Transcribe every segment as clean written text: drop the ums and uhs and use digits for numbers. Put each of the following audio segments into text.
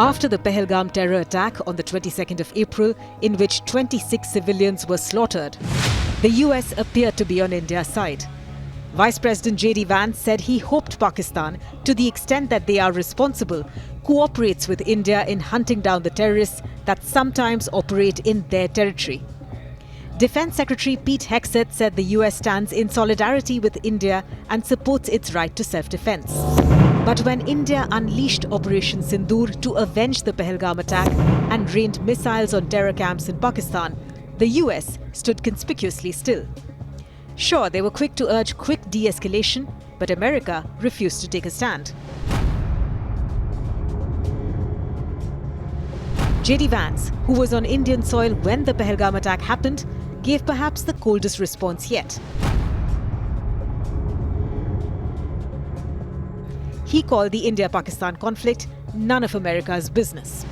After the Pahalgam terror attack on the 22nd of April, in which 26 civilians were slaughtered, the US appeared to be on India's side. Vice President JD Vance said he hoped Pakistan, to the extent that they are responsible, cooperates with India in hunting down the terrorists that sometimes operate in their territory. Defense Secretary Pete Hegseth said the US stands in solidarity with India and supports its right to self-defense. But when India unleashed Operation Sindoor to avenge the Pahalgam attack and rained missiles on terror camps in Pakistan, the US stood conspicuously still. Sure, they were quick to urge quick de-escalation, but America refused to take a stand. JD Vance, who was on Indian soil when the Pahalgam attack happened, gave perhaps the coldest response yet. He called the India-Pakistan conflict none of America's business.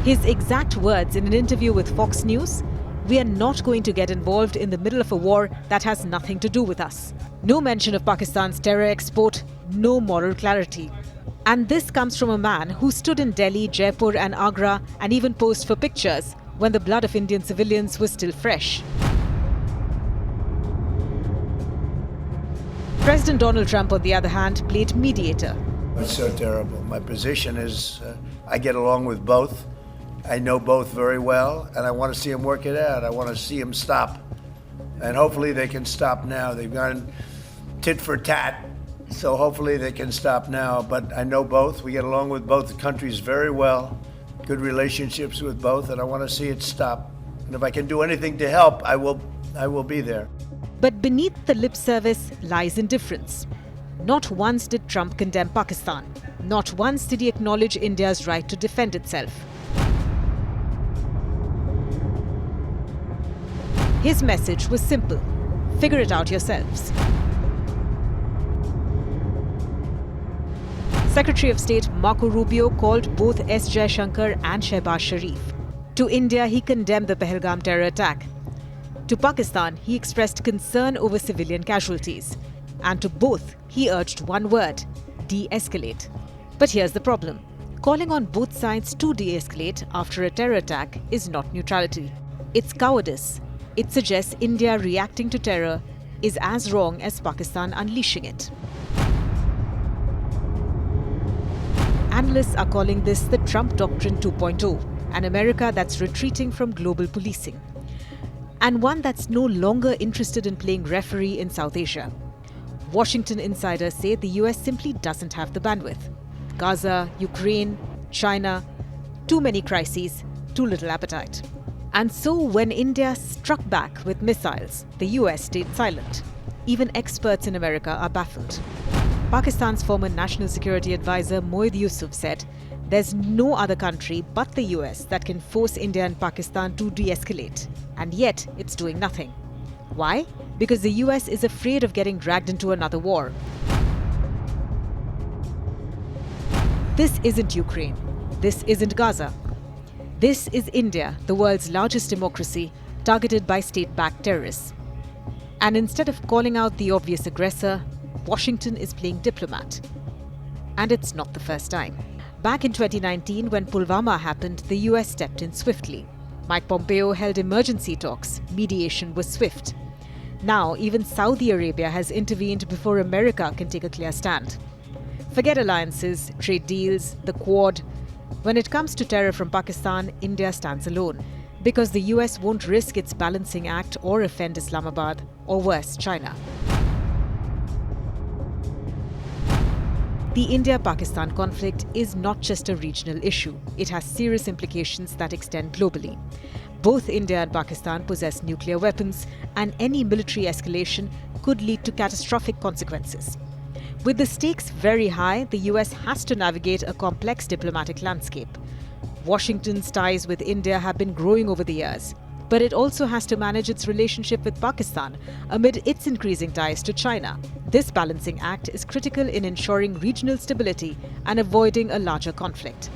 His exact words in an interview with Fox News: "We are not going to get involved in the middle of a war that has nothing to do with us." No mention of Pakistan's terror export, no moral clarity. And this comes from a man who stood in Delhi, Jaipur and Agra and even posed for pictures when the blood of Indian civilians was still fresh. President Donald Trump, on the other hand, played mediator. It's so terrible. My position is I get along with both. I know both very well, and I want to see them work it out. I want to see them stop. And hopefully they can stop now. They've gone tit for tat, so hopefully they can stop now. But I know both. We get along with both countries very well. Good relationships with both, and I want to see it stop. And if I can do anything to help, I will be there. But beneath the lip service lies indifference. Not once did Trump condemn Pakistan. Not once did he acknowledge India's right to defend itself. His message was simple: figure it out yourselves. Secretary of State Marco Rubio called both S. Jaishankar and Shehbaz Sharif. To India, he condemned the Pahalgam terror attack. To Pakistan, he expressed concern over civilian casualties. And to both, he urged one word: de-escalate. But here's the problem. Calling on both sides to de-escalate after a terror attack is not neutrality. It's cowardice. It suggests India reacting to terror is as wrong as Pakistan unleashing it. Analysts are calling this the Trump Doctrine 2.0, an America that's retreating from global policing, and one that's no longer interested in playing referee in South Asia. Washington insiders say the US simply doesn't have the bandwidth. Gaza, Ukraine, China, too many crises, too little appetite. And so when India struck back with missiles, the US stayed silent. Even experts in America are baffled. Pakistan's former National Security Advisor Moeed Yusuf said there's no other country but the US that can force India and Pakistan to de-escalate. And yet it's doing nothing. Why? Because the US is afraid of getting dragged into another war. This isn't Ukraine. This isn't Gaza. This is India, the world's largest democracy, targeted by state-backed terrorists. And instead of calling out the obvious aggressor, Washington is playing diplomat. And it's not the first time. Back in 2019, when Pulwama happened, the US stepped in swiftly. Mike Pompeo held emergency talks. Mediation was swift. Now, even Saudi Arabia has intervened before America can take a clear stand. Forget alliances, trade deals, the Quad. When it comes to terror from Pakistan, India stands alone, because the US won't risk its balancing act or offend Islamabad, or worse, China. The India-Pakistan conflict is not just a regional issue. It has serious implications that extend globally. Both India and Pakistan possess nuclear weapons, and any military escalation could lead to catastrophic consequences. With the stakes very high, the US has to navigate a complex diplomatic landscape. Washington's ties with India have been growing over the years, but it also has to manage its relationship with Pakistan amid its increasing ties to China. This balancing act is critical in ensuring regional stability and avoiding a larger conflict.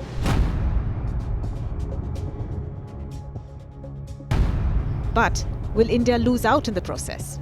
But will India lose out in the process?